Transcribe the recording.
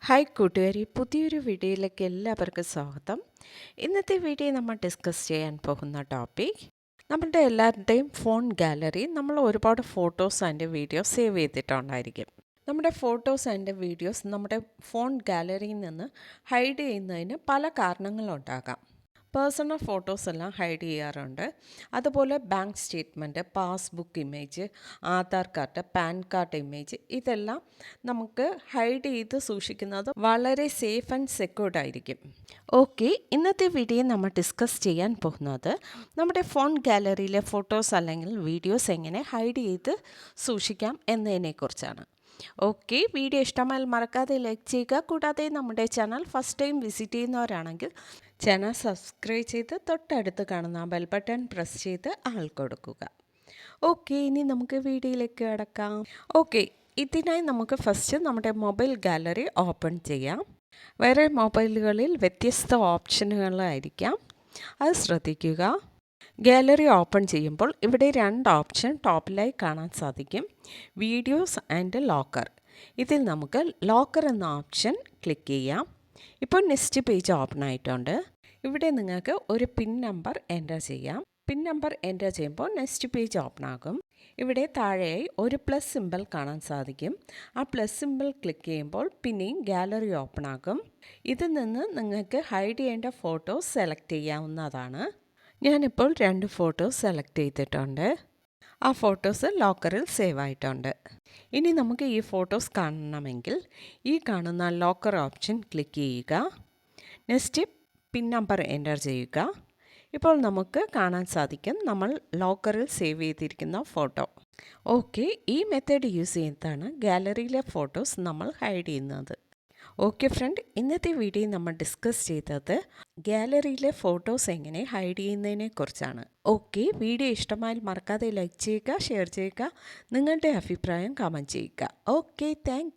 Hi കൂട്ടുകാരി, പുതിയൊരു വീഡിയോയിലേക്ക് എല്ലാവർക്കും സ്വാഗതം. ഇന്നത്തെ വീഡിയോ നമ്മൾ ഡിസ്കസ് ചെയ്യാൻ പോകുന്ന ടോപ്പിക് നമ്മളുടെ എല്ലാവരുടെയും ഫോൺ ഗാലറി നമ്മൾ ഒരുപാട് ഫോട്ടോസ് ആൻഡ് വീഡിയോസ് സേവ് ചെയ്തിട്ടുണ്ടായിരിക്കും. നമ്മുടെ ഫോട്ടോസ് ആൻഡ് വീഡിയോസ് നമ്മുടെ ഫോൺ ഗാലറിയിൽ നിന്ന് ഹൈഡ് ചെയ്യുന്നതിന് പല കാരണങ്ങളുണ്ടാകാം. പേഴ്സണൽ ഫോട്ടോസ് എല്ലാം ഹൈഡ് ചെയ്യാറുണ്ട്. അതുപോലെ bank statement, passbook image, Aadhaar card, pan card image ഇതെല്ലാം നമുക്ക് ഹൈഡ് ചെയ്ത് സൂക്ഷിക്കുന്നത് വളരെ സേഫ് ആൻഡ് സെക്യൂർഡ് ആയിരിക്കും. ഓക്കെ, ഇന്നത്തെ വീഡിയോ നമ്മൾ ഡിസ്കസ് ചെയ്യാൻ പോകുന്നത് നമ്മുടെ ഫോൺ ഗാലറിയിലെ ഫോട്ടോസ് അല്ലെങ്കിൽ വീഡിയോസ് എങ്ങനെ ഹൈഡ് ചെയ്ത് സൂക്ഷിക്കാം എന്നതിനെക്കുറിച്ചാണ്. ഓക്കെ, വീഡിയോ ഇഷ്ടമായാൽ മറക്കാതെ ലൈക്ക് ചെയ്യുക. കൂടാതെ നമ്മുടെ ചാനൽ ഫസ്റ്റ് ടൈം വിസിറ്റ് ചെയ്യുന്നവരാണെങ്കിൽ ചാനൽ സബ്സ്ക്രൈബ് ചെയ്ത് തൊട്ടടുത്ത് കാണുന്ന ബെൽ ബട്ടൺ പ്രസ് ചെയ്ത് ആൾ കൊടുക്കുക. ഓക്കെ, ഇനി നമുക്ക് വീഡിയോയിലേക്ക് കിടക്കാം. ഓക്കെ, ഇതിനായി നമുക്ക് ഫസ്റ്റ് നമ്മുടെ മൊബൈൽ ഗാലറി ഓപ്പൺ ചെയ്യാം. വേറെ മൊബൈലുകളിൽ വ്യത്യസ്ത ഓപ്ഷനുകളായിരിക്കാം, അത് ശ്രദ്ധിക്കുക. ഗാലറി ഓപ്പൺ ചെയ്യുമ്പോൾ ഇവിടെ രണ്ട് ഓപ്ഷൻ ടോപ്പിലായി കാണാൻ സാധിക്കും: വീഡിയോസ് ആൻഡ് ലോക്കർ. ഇതിൽ നമുക്ക് ലോക്കർ എന്ന ഓപ്ഷൻ ക്ലിക്ക് ചെയ്യാം. ഇപ്പോൾ നെക്സ്റ്റ് പേജ് ഓപ്പൺ ആയിട്ടുണ്ട്. ഇവിടെ നിങ്ങൾക്ക് ഒരു പിൻ നമ്പർ എൻ്റർ ചെയ്യാം. പിൻ നമ്പർ എൻ്റർ ചെയ്യുമ്പോൾ നെക്സ്റ്റ് പേജ് ഓപ്പൺ ആകും. ഇവിടെ താഴെയായി ഒരു പ്ലസ് സിമ്പിൾ കാണാൻ സാധിക്കും. ആ പ്ലസ് സിമ്പിൾ ക്ലിക്ക് ചെയ്യുമ്പോൾ പിന്നെയും ഗാലറി ഓപ്പൺ ആകും. ഇതിൽ നിന്ന് നിങ്ങൾക്ക് ഹൈഡ് ചെയ്യേണ്ട ഫോട്ടോസ് സെലക്ട് ചെയ്യാവുന്നതാണ്. ഞാനിപ്പോൾ 2 ഫോട്ടോസ് സെലക്ട് ചെയ്തിട്ടുണ്ട്. ആ ഫോട്ടോസ് ലോക്കറിൽ സേവ് ആയിട്ടുണ്ട്. ഇനി നമുക്ക് ഈ ഫോട്ടോസ് കാണണമെങ്കിൽ ഈ കാണുന്ന ലോക്കർ ഓപ്ഷൻ ക്ലിക്ക് ചെയ്യുക. നെക്സ്റ്റ് പിൻ നമ്പർ എൻ്റർ ചെയ്യുക. ഇപ്പോൾ നമുക്ക് കാണാൻ സാധിക്കും നമ്മൾ ലോക്കറിൽ സേവ് ചെയ്തിരിക്കുന്ന ഫോട്ടോ. ഓക്കെ, ഈ മെത്തേഡ് യൂസ് ചെയ്താണ് ഗാലറിയിലെ ഫോട്ടോസ് നമ്മൾ ഹൈഡ് ചെയ്യുന്നത്. ഓക്കെ ഫ്രണ്ട്, ഇന്നത്തെ വീഡിയോ നമ്മൾ ഡിസ്കസ് ചെയ്തത് ഗാലറിയിലെ ഫോട്ടോസ് എങ്ങനെ ഹൈഡ് ചെയ്യുന്നതിനെ കുറിച്ചാണ്. ഓക്കെ, വീഡിയോ ഇഷ്ടമായാൽ മറക്കാതെ ലൈക്ക് ചെയ്യുക, ഷെയർ ചെയ്യുക, നിങ്ങളുടെ അഭിപ്രായം കമൻറ്റ് ചെയ്യുക. Okay, thank